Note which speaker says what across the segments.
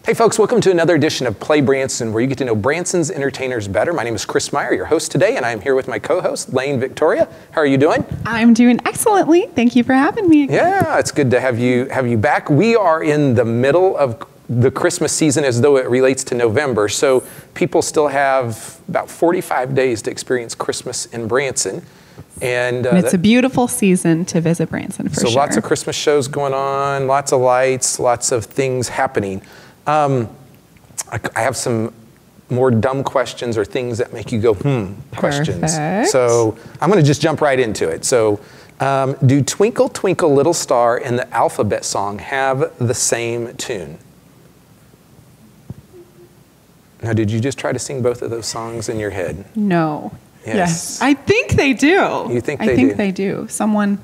Speaker 1: Hey folks, welcome to another edition of Play Branson, where you get to know Branson's entertainers better. My name is Chris Meyer, your host today, and I'm here with my co-host, Lane Victoria. How are you doing?
Speaker 2: I'm doing excellently. Thank you for having me again.
Speaker 1: Yeah, it's good to have you back. We are in the middle of the Christmas season as though it relates to November, so people still have about 45 days to experience Christmas in Branson. And
Speaker 2: it's a beautiful season to visit Branson for sure.
Speaker 1: So lots of Christmas shows going on, lots of lights, lots of things happening. I have some more dumb questions or things that make you go, questions.
Speaker 2: Perfect.
Speaker 1: So I'm going to just jump right into it. So do Twinkle, Twinkle, Little Star and the Alphabet Song have the same tune? Now, did you just try to sing both of those songs in your head?
Speaker 2: No.
Speaker 1: Yes.
Speaker 2: I think they do.
Speaker 1: You think they do?
Speaker 2: I think they do. Someone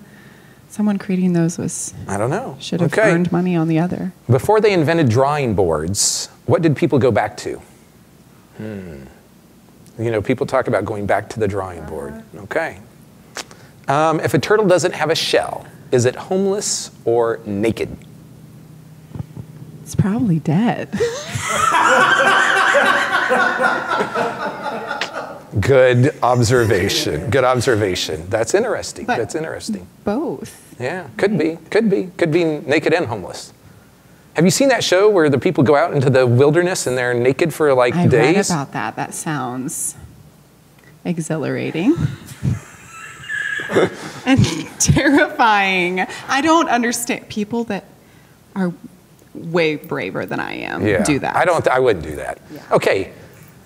Speaker 2: creating those
Speaker 1: I don't know.
Speaker 2: should have earned money on the other.
Speaker 1: Before they invented drawing boards, what did people go back to? You know, people talk about going back to the drawing board. Okay. If a turtle doesn't have a shell, is it homeless or naked?
Speaker 2: It's probably dead.
Speaker 1: Good observation. Good observation. That's interesting.
Speaker 2: But
Speaker 1: That's interesting.
Speaker 2: Both.
Speaker 1: Yeah, could be naked and homeless. Have you seen that show where the people go out into the wilderness and they're naked for like days?
Speaker 2: I read about that. That sounds exhilarating. And terrifying. I don't understand people that are way braver than I am do that.
Speaker 1: I wouldn't do that.
Speaker 2: Yeah.
Speaker 1: Okay.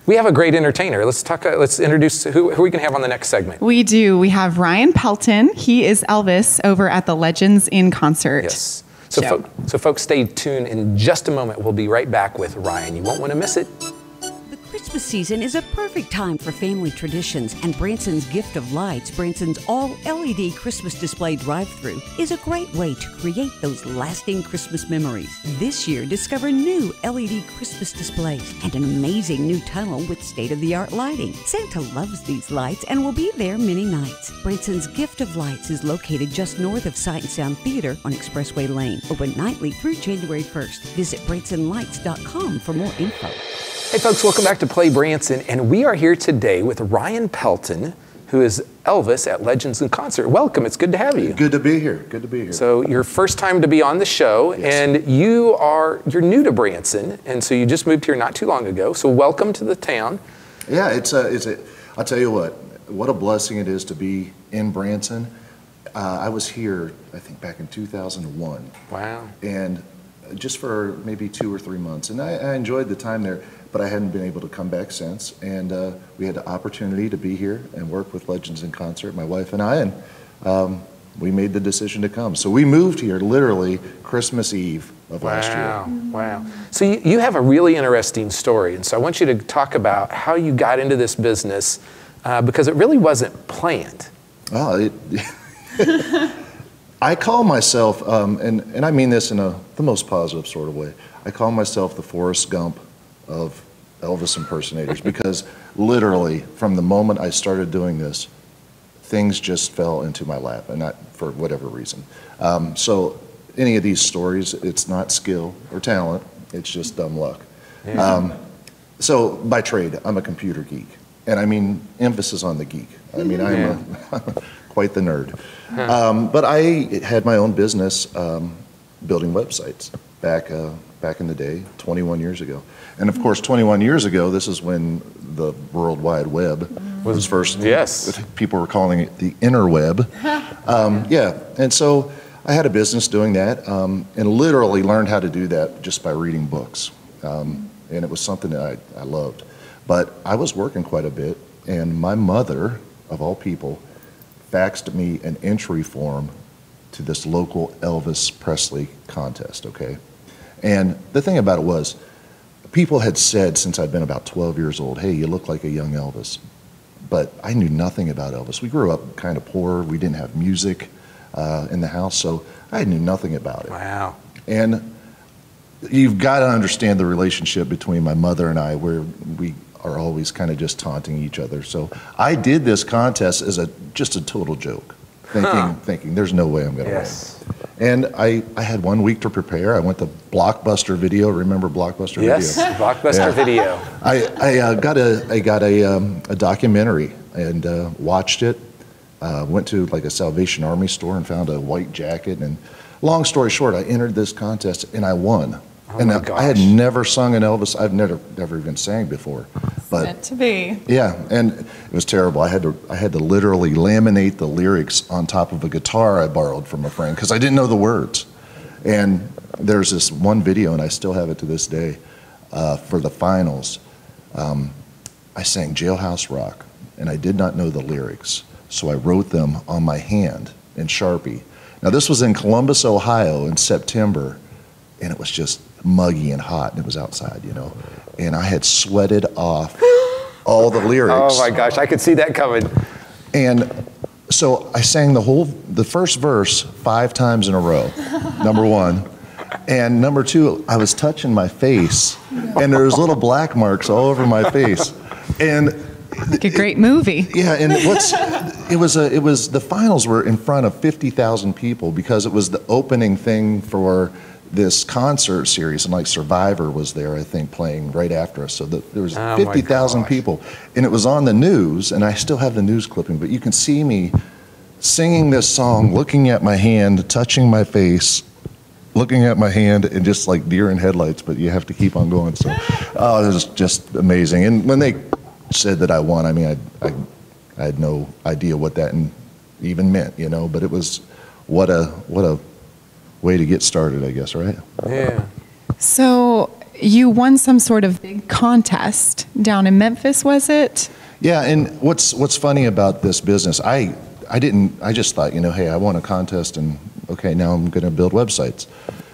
Speaker 1: We have a great entertainer. Let's introduce who we can have on the next segment.
Speaker 2: We do. We have Ryan Pelton. He is Elvis over at the Legends in Concert.
Speaker 1: Yes. So folks, stay tuned. In just a moment, we'll be right back with Ryan. You won't want to miss it.
Speaker 3: Christmas season is a perfect time for family traditions, and Branson's Gift of Lights, Branson's all-LED Christmas display drive-thru, is a great way to create those lasting Christmas memories. This year, discover new LED Christmas displays and an amazing new tunnel with state-of-the-art lighting. Santa loves these lights and will be there many nights. Branson's Gift of Lights is located just north of Sight and Sound Theater on Expressway Lane, open nightly through January 1st. Visit bransonlights.com for more info.
Speaker 1: Hey folks, welcome back to Play Branson, and we are here today with Ryan Pelton, who is Elvis at Legends in Concert. Welcome, it's good to have you.
Speaker 4: Good to be here, good to be here.
Speaker 1: So your first time to be on the show,
Speaker 4: yes.
Speaker 1: And you're new to Branson, and so you just moved here not too long ago, so welcome to the town.
Speaker 4: Yeah, I'll tell you what a blessing it is to be in Branson. I was here, I think back in 2001.
Speaker 1: Wow.
Speaker 4: And just for maybe 2 or 3 months, and I enjoyed the time there. But I hadn't been able to come back since, and we had the opportunity to be here and work with Legends in Concert, my wife and I, and we made the decision to come. So we moved here literally Christmas Eve of last year.
Speaker 1: Wow. So you have a really interesting story, and so I want you to talk about how you got into this business, because it really wasn't planned.
Speaker 4: Well, I call myself, and I mean this in the most positive sort of way, I call myself the Forrest Gump of Elvis impersonators, because literally from the moment I started doing this, things just fell into my lap, and not for whatever reason. So any of these stories, it's not skill or talent, it's just dumb luck. Yeah. So by trade, I'm a computer geek, and I mean emphasis on the geek. I mean, I'm quite the nerd. But I had my own business building websites back in the day, 21 years ago. And of course, 21 years ago, this is when the World Wide Web was first.
Speaker 1: Yes.
Speaker 4: People were calling it the interweb. Yeah, and so I had a business doing that, and literally learned how to do that just by reading books. And it was something that I loved. But I was working quite a bit, and my mother, of all people, faxed me an entry form to this local Elvis Presley contest, okay? And the thing about it was, people had said since I'd been about 12 years old, hey, you look like a young Elvis. But I knew nothing about Elvis. We grew up kind of poor. We didn't have music in the house, so I knew nothing about it.
Speaker 1: Wow.
Speaker 4: And you've got to understand the relationship between my mother and I, where we are always kind of just taunting each other. So I did this contest as just a total joke, thinking there's no way I'm going to win. And I had 1 week to prepare. I went to Blockbuster Video. Remember Blockbuster
Speaker 1: Yes,
Speaker 4: Video?
Speaker 1: Blockbuster Video.
Speaker 4: I got a documentary and watched it. Went to like a Salvation Army store and found a white jacket. And long story short, I entered this contest and I won.
Speaker 1: Oh
Speaker 4: and
Speaker 1: my
Speaker 4: I had
Speaker 1: gosh.
Speaker 4: never sung an Elvis. I've never even sang before. But
Speaker 2: Meant to be.
Speaker 4: yeah, and it was terrible. I had to literally laminate the lyrics on top of a guitar I borrowed from a friend because I didn't know the words. And there's this one video, and I still have it to this day, for the finals. I sang Jailhouse Rock, and I did not know the lyrics, so I wrote them on my hand in Sharpie. Now this was in Columbus, Ohio in September, and it was just muggy and hot, and it was outside, you know. And I had sweated off all the lyrics.
Speaker 1: Oh my gosh, I could see that coming.
Speaker 4: And so I sang the first verse 5 times in a row, number 1. And number 2, I was touching my face, and there was little black marks all over my face. And
Speaker 2: Like a great movie.
Speaker 4: yeah, and it was the finals were in front of 50,000 people because it was the opening thing for this concert series, and like Survivor was there, I think, playing right after us. So there was 50,000 people, and it was on the news, and I still have the news clipping, but you can see me singing this song, looking at my hand, touching my face, looking at my hand, and just like deer in headlights, but you have to keep on going. So, oh, it was just amazing. And when they said that I won, I mean, I had no idea what that even meant, you know, but it was what a way to get started, I guess, right?
Speaker 1: Yeah.
Speaker 2: So you won some sort of big contest down in Memphis, was it?
Speaker 4: Yeah, and what's funny about this business, I just thought, you know, hey, I won a contest and okay, now I'm going to build websites.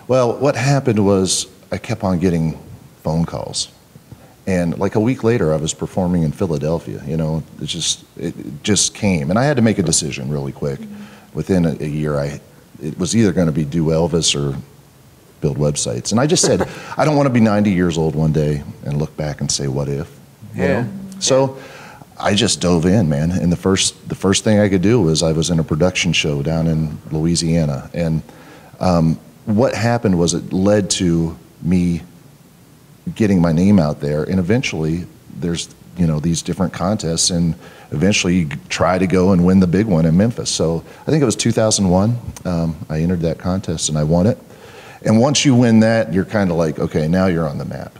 Speaker 4: Well, what happened was I kept on getting phone calls. And like a week later, I was performing in Philadelphia, you know, it just came. And I had to make a decision really quick. Within a year, it was either going to be do Elvis or build websites. And I just said, I don't want to be 90 years old one day and look back and say, what if? You know? So I just dove in, man. And the first thing I could do was I was in a production show down in Louisiana. And what happened was it led to me getting my name out there. And eventually there's, you know, these different contests, and eventually you try to go and win the big one in Memphis. So I think it was 2001. I entered that contest and I won it. And once you win that, you're kind of like, okay, now you're on the map.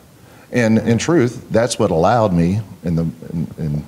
Speaker 4: And in truth, that's what allowed me, and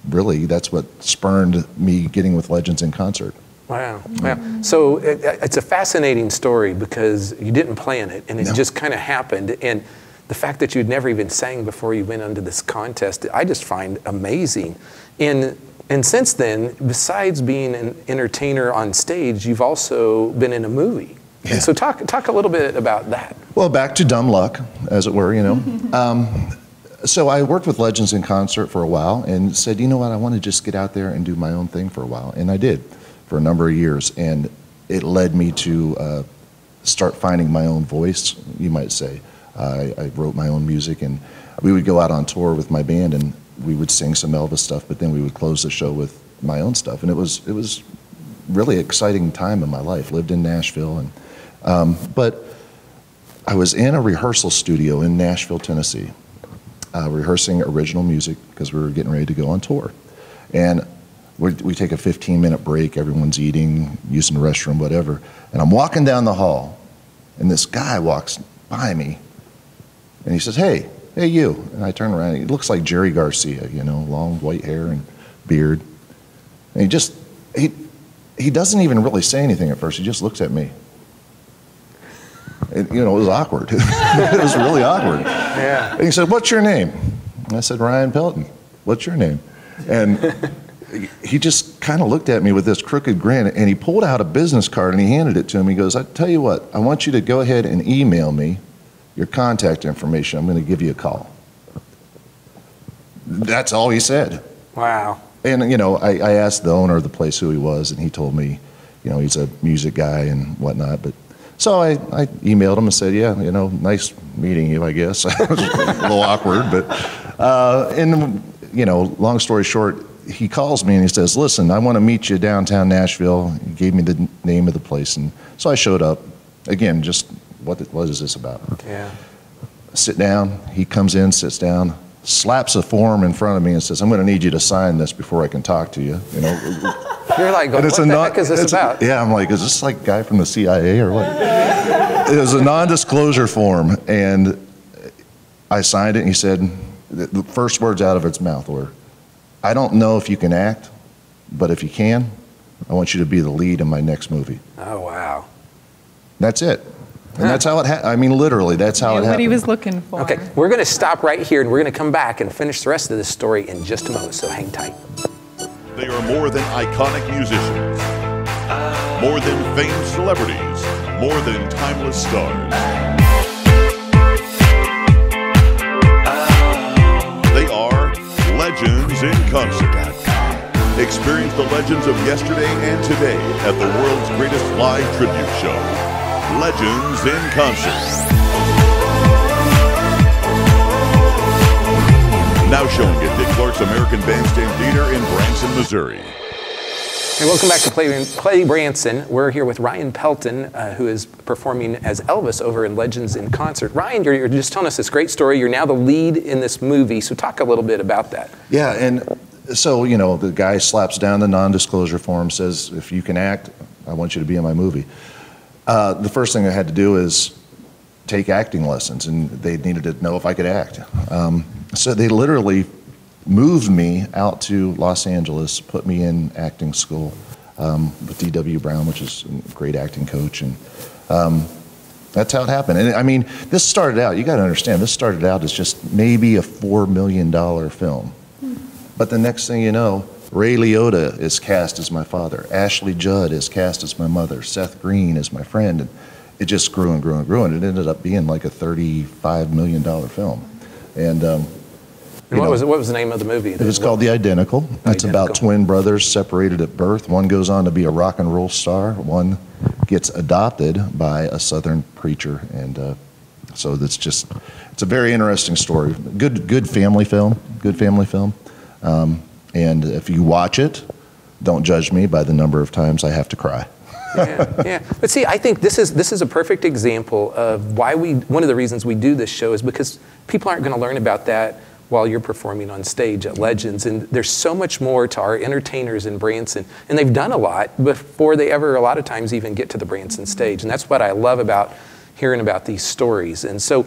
Speaker 4: really that's what spurned me getting with Legends in Concert.
Speaker 1: Wow. Wow. So it's a fascinating story because you didn't plan it, and it just kind of happened. And the fact that you'd never even sang before you went into this contest, I just find amazing. And since then, besides being an entertainer on stage, you've also been in a movie. Yeah. And so talk a little bit about that.
Speaker 4: Well, back to dumb luck, as it were, you know. So I worked with Legends in Concert for a while and said, you know what, I want to just get out there and do my own thing for a while. And I did for a number of years. And it led me to start finding my own voice, you might say. I wrote my own music, and we would go out on tour with my band, and we would sing some Elvis stuff, but then we would close the show with my own stuff. And it was really exciting time in my life. Lived in Nashville, and but I was in a rehearsal studio in Nashville, Tennessee, rehearsing original music because we were getting ready to go on tour. And we take a 15-minute break, everyone's eating, using the restroom, whatever, and I'm walking down the hall, and this guy walks by me, and he says, hey you, and I turn around, he looks like Jerry Garcia, you know, long white hair and beard, and he doesn't even really say anything at first, he just looks at me. And, you know, it was awkward. It was really awkward.
Speaker 1: Yeah.
Speaker 4: And he said, what's your name? And I said, Ryan Pelton. What's your name? And he just kind of looked at me with this crooked grin, and he pulled out a business card and he handed it to him. He goes, I tell you what, I want you to go ahead and email me your contact information. I'm going to give you a call. That's all he said.
Speaker 1: Wow.
Speaker 4: And, you know, I asked the owner of the place who he was, and he told me, you know, he's a music guy and whatnot. But so I emailed him and said, yeah, you know, nice meeting you, I guess. It was a little awkward, but, and, you know, long story short, he calls me and he says, listen, I want to meet you downtown Nashville. He gave me the name of the place. And so I showed up. Again, just what is this about?
Speaker 1: Yeah.
Speaker 4: Sit down. He comes in, sits down, slaps a form in front of me and says, I'm going to need you to sign this before I can talk to you. You know.
Speaker 1: You're like, what the heck is this about?
Speaker 4: Yeah, I'm like, is this like a guy from the CIA or what? It was a non-disclosure form, and I signed it, and he said, the first words out of his mouth were, I don't know if you can act, but if you can, I want you to be the lead in my next movie.
Speaker 1: Oh, wow.
Speaker 4: That's it. And that's how it happened. I mean, literally, that's how it happened.
Speaker 2: What he was looking for.
Speaker 1: Okay, we're going to stop right here, and we're going to come back and finish the rest of this story in just a moment, so hang tight.
Speaker 5: They are more than iconic musicians, more than famed celebrities, more than timeless stars. They are legends in concert. Experience the legends of yesterday and today at the world's greatest live tribute show, Legends in Concert. Now showing at Dick Clark's American Bandstand Theater in Branson, Missouri.
Speaker 1: Hey, welcome back to Play Branson. We're here with Ryan Pelton, who is performing as Elvis over in Legends in Concert. Ryan, you're just telling us this great story. You're now the lead in this movie, so talk a little bit about that.
Speaker 4: Yeah, and so, you know, the guy slaps down the non-disclosure form, says, if you can act, I want you to be in my movie. The first thing I had to do is take acting lessons, and they needed to know if I could act. So they literally moved me out to Los Angeles, put me in acting school with D.W. Brown, which is a great acting coach, and that's how it happened. And I mean, this started out, you got to understand, this started out as just maybe a $4 million film. But the next thing you know, Ray Liotta is cast as my father, Ashley Judd is cast as my mother, Seth Green is my friend, and it just grew and grew and grew, and it ended up being like a $35 million film. And
Speaker 1: what was the name of the movie?
Speaker 4: It was called The Identical. It's about twin brothers separated at birth. One goes on to be a rock and roll star. One gets adopted by a Southern preacher. And so it's a very interesting story. Good family film. Good family film. And if you watch it, don't judge me by the number of times I have to cry.
Speaker 1: Yeah. But see, I think this is a perfect example of why one of the reasons we do this show is because people aren't going to learn about that while you're performing on stage at Legends. And there's so much more to our entertainers in Branson. And they've done a lot before they ever, a lot of times, even get to the Branson stage. And that's what I love about hearing about these stories. And so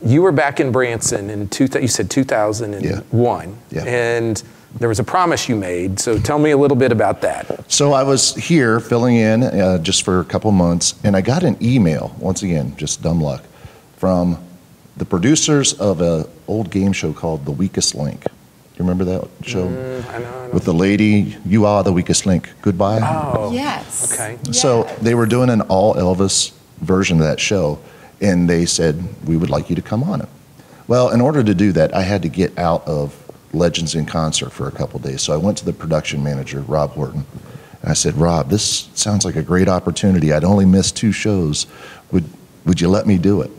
Speaker 1: you were back in Branson in, you said 2001.
Speaker 4: Yeah.
Speaker 1: And there was a promise you made. So tell me a little bit about that.
Speaker 4: So I was here filling in just for a couple months. And I got an email, once again, just dumb luck, from the producers of an old game show called The Weakest Link. Do you remember that show?
Speaker 1: I know.
Speaker 4: With the lady, you are the weakest link. Goodbye.
Speaker 1: Oh.
Speaker 2: Yes.
Speaker 1: Okay.
Speaker 4: So they were doing an all Elvis version of that show, and they said, we would like you to come on it. Well, in order to do that, I had to get out of Legends in Concert for a couple days. So I went to the production manager, Rob Horton, and I said, Rob, this sounds like a great opportunity. I'd only missed 2 shows. Would you let me do it?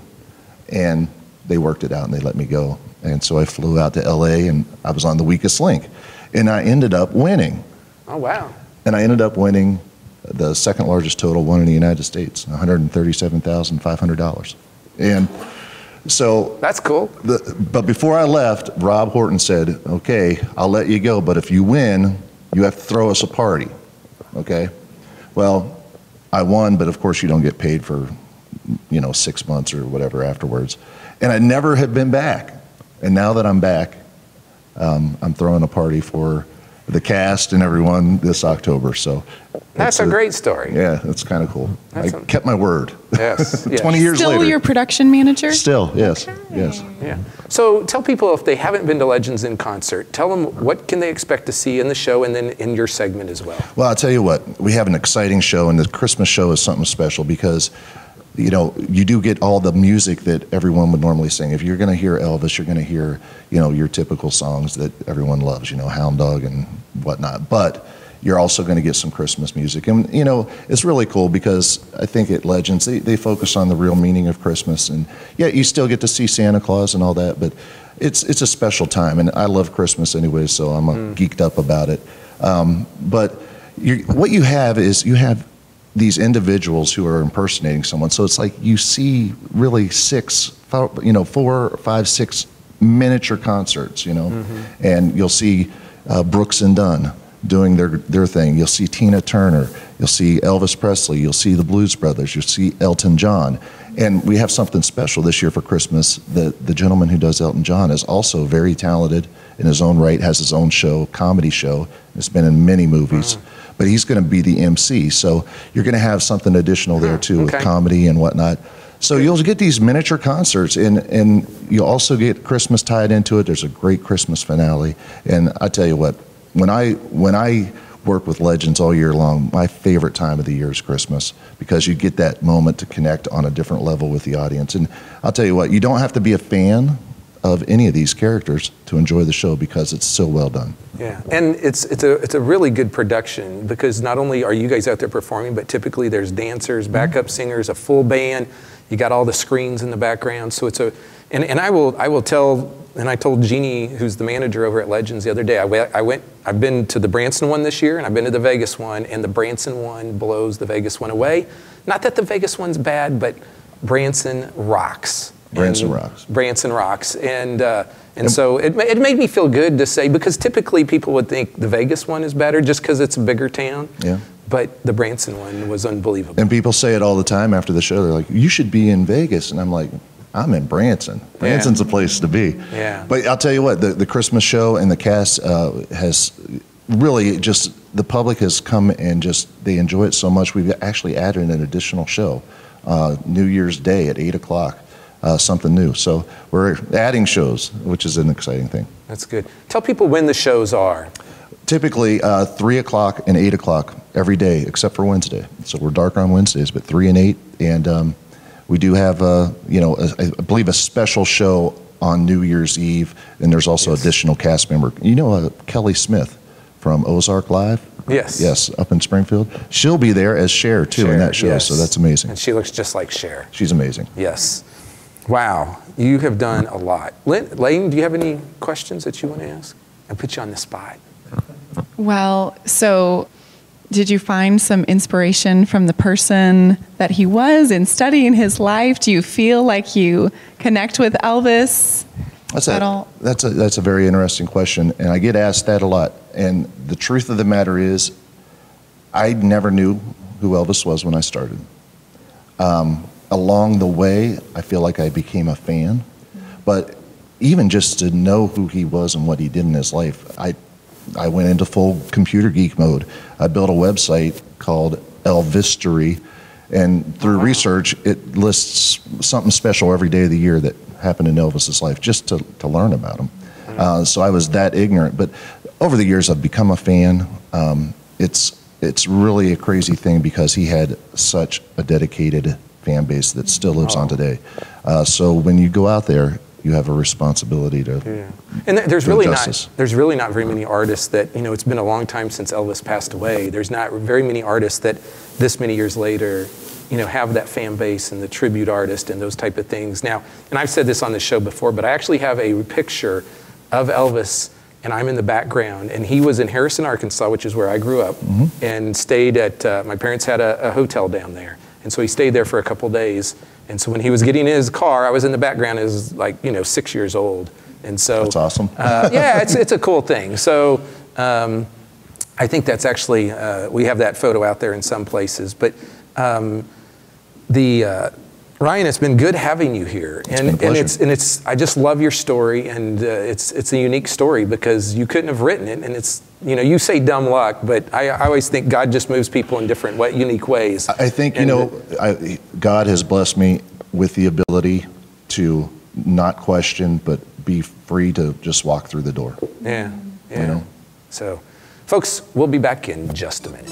Speaker 4: And they worked it out and they let me go. And so I flew out to LA and I was on The Weakest Link. And I ended up winning.
Speaker 1: Oh, wow.
Speaker 4: And I ended up winning the second largest total won in the United States, $137,500. And so
Speaker 1: that's cool.
Speaker 4: But before I left, Rob Horton said, okay, I'll let you go, but if you win, you have to throw us a party, okay? Well, I won, but of course you don't get paid for 6 months or whatever afterwards. And I never had been back. And now that I'm back, I'm throwing a party for the cast and everyone this October. So
Speaker 1: that's a great story.
Speaker 4: Yeah, it's kind of cool. I kept my word.
Speaker 1: Yes.
Speaker 4: 20 years later.
Speaker 2: Still your production manager?
Speaker 4: Still, yes.
Speaker 2: Okay.
Speaker 4: Yes.
Speaker 1: Yeah. So tell people, if they haven't been to Legends in Concert, tell them what can they expect to see in the show and then in your segment as well.
Speaker 4: Well, I'll tell you what, we have an exciting show, and the Christmas show is something special because you do get all the music that everyone would normally sing. If you're going to hear Elvis, you're going to hear, your typical songs that everyone loves, Hound Dog and whatnot. But you're also going to get some Christmas music. And, it's really cool because I think at Legends, they focus on the real meaning of Christmas. And yeah, you still get to see Santa Claus and all that, but it's a special time, and I love Christmas anyway, so I'm geeked up about it. But what you have is these individuals who are impersonating someone. So it's like you see really 4, 5, 6 miniature concerts, and you'll see Brooks and Dunn doing their thing. You'll see Tina Turner. You'll see Elvis Presley. You'll see the Blues Brothers. You'll see Elton John. And we have something special this year for Christmas. The gentleman who does Elton John is also very talented in his own right, has his own show, comedy show. It's been in many movies. But he's going to be the MC. So you're going to have something additional there, too, with comedy and whatnot. So you'll get these miniature concerts, and you'll also get Christmas tied into it. There's a great Christmas finale. And I tell you what, when I work with legends all year long, my favorite time of the year is Christmas, because you get that moment to connect on a different level with the audience. And I'll tell you what, you don't have to be a fan of any of these characters to enjoy the show, because it's so well done.
Speaker 1: Yeah, and it's a really good production, because not only are you guys out there performing, but typically there's dancers, backup singers, a full band. You got all the screens in the background, so it's and I will tell. And I told Jeannie, who's the manager over at Legends, the other day, I've been to the Branson one this year, and I've been to the Vegas one, and the Branson one blows the Vegas one away. Not that the Vegas one's bad, but Branson rocks.
Speaker 4: Branson rocks.
Speaker 1: Branson rocks. And so it made me feel good to say, because typically people would think the Vegas one is better just because it's a bigger town. Yeah. But the Branson one was unbelievable.
Speaker 4: And people say it all the time after the show. They're like, you should be in Vegas. And I'm like, I'm in Branson. Branson's a place to be. Yeah. But I'll tell you what, the Christmas show and the cast has really just, the public has come and they enjoy it so much. We've actually added an additional show, New Year's Day at 8 o'clock, something new. So we're adding shows, which is an exciting thing.
Speaker 1: That's good. Tell people when the shows are.
Speaker 4: Typically 3 o'clock and 8 o'clock every day, except for Wednesday. So we're dark on Wednesdays, but 3 and 8. And we do have, I believe, a special show on New Year's Eve, and there's also additional cast member. You know Kelly Smith from Ozark Live?
Speaker 1: Yes.
Speaker 4: Yes, up in Springfield. She'll be there as Cher, too, in that show, so that's amazing.
Speaker 1: And she looks just like Cher.
Speaker 4: She's amazing.
Speaker 1: Yes. Wow, you have done a lot. Layton, do you have any questions that you want to ask? I put you on the spot.
Speaker 2: Well, so did you find some inspiration from the person that he was in studying his life? Do you feel like you connect with Elvis at all?
Speaker 4: That's a very interesting question, and I get asked that a lot. And the truth of the matter is, I never knew who Elvis was when I started. Along the way, I feel like I became a fan. But even just to know who he was and what he did in his life, I went into full computer geek mode. I built a website called Elvistory, and through research, it lists something special every day of the year that happened in Elvis's life, just to learn about him. So I was that ignorant. But over the years, I've become a fan. It's really a crazy thing, because he had such a dedicated fan base that still lives on today. So when you go out there, you have a responsibility to
Speaker 1: and there's really not very many artists that, it's been a long time since Elvis passed away. There's not very many artists that this many years later, have that fan base and the tribute artist and those type of things. Now, and I've said this on the show before, but I actually have a picture of Elvis, and I'm in the background, and he was in Harrison, Arkansas, which is where I grew up, and stayed at, my parents had a hotel down there. And so he stayed there for a couple days. And so when he was getting in his car, I was in the background as 6 years old. And so
Speaker 4: that's awesome.
Speaker 1: Yeah, it's a cool thing. So I think that's actually, we have that photo out there in some places. But Ryan, it's been good having you here. It's I just love your story, and it's a unique story, because you couldn't have written it, and it's, you say dumb luck, but I always think God just moves people in different unique ways.
Speaker 4: I think, God has blessed me with the ability to not question, but be free to just walk through the door.
Speaker 1: Yeah. So, folks, we'll be back in just a minute.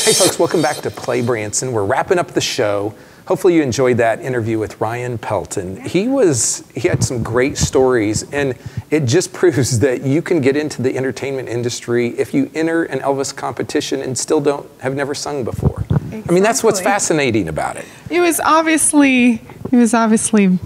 Speaker 1: Hey folks, welcome back to Play Branson. We're wrapping up the show. Hopefully you enjoyed that interview with Ryan Pelton. He had some great stories, and it just proves that you can get into the entertainment industry if you enter an Elvis competition and still have never sung before. Exactly. I mean, that's what's fascinating about it.
Speaker 2: It was obviously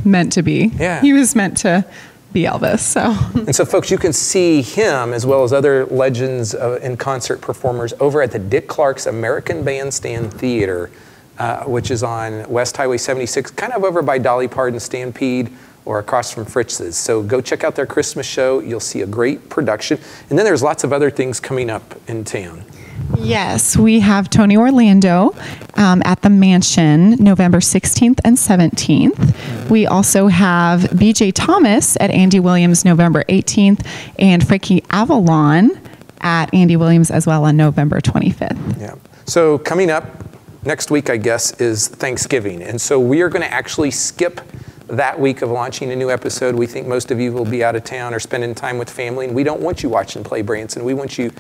Speaker 2: meant to be.
Speaker 1: Yeah.
Speaker 2: He was meant to be Elvis, so.
Speaker 1: And so folks, you can see him as well as other legends and concert performers over at the Dick Clark's American Bandstand Theater, which is on West Highway 76, kind of over by Dolly Parton Stampede or across from Fritz's. So go check out their Christmas show. You'll see a great production. And then there's lots of other things coming up in town.
Speaker 2: Yes, we have Tony Orlando at the Mansion November 16th and 17th. We also have BJ Thomas at Andy Williams November 18th and Frankie Avalon at Andy Williams as well on November 25th.
Speaker 1: Yeah. So coming up next week, I guess, is Thanksgiving. And so we are going to actually skip that week of launching a new episode. We think most of you will be out of town or spending time with family, and we don't want you watching Play Branson. We want you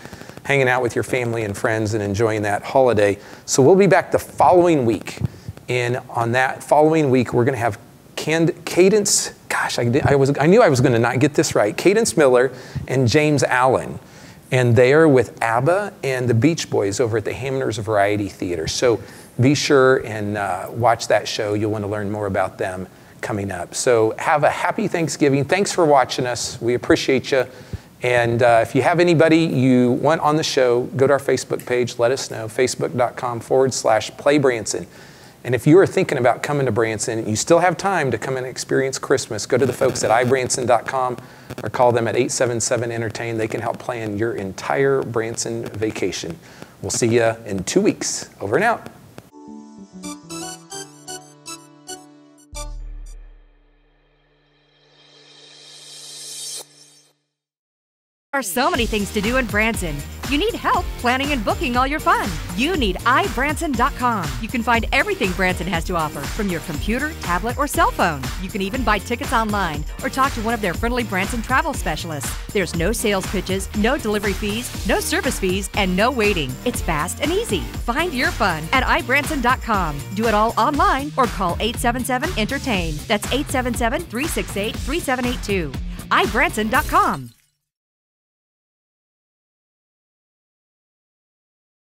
Speaker 1: hanging out with your family and friends and enjoying that holiday. So we'll be back the following week. And on that following week, we're going to have Cadence, gosh, I knew I was going to not get this right, Cadence Miller and James Allen. And they are with ABBA and the Beach Boys over at the Hamner's Variety Theater. So be sure and watch that show. You'll want to learn more about them coming up. So have a happy Thanksgiving. Thanks for watching us. We appreciate you. And if you have anybody you want on the show, go to our Facebook page, let us know, facebook.com/Play Branson. And if you are thinking about coming to Branson, and you still have time to come and experience Christmas, go to the folks at ibranson.com or call them at 877-ENTERTAIN. They can help plan your entire Branson vacation. We'll see you in 2 weeks. Over and out.
Speaker 6: There are so many things to do in Branson. You need help planning and booking all your fun. You need ibranson.com. You can find everything Branson has to offer from your computer, tablet, or cell phone. You can even buy tickets online or talk to one of their friendly Branson travel specialists. There's no sales pitches, no delivery fees, no service fees, and no waiting. It's fast and easy. Find your fun at ibranson.com. Do it all online or call 877-ENTERTAIN. That's 877-368-3782. ibranson.com.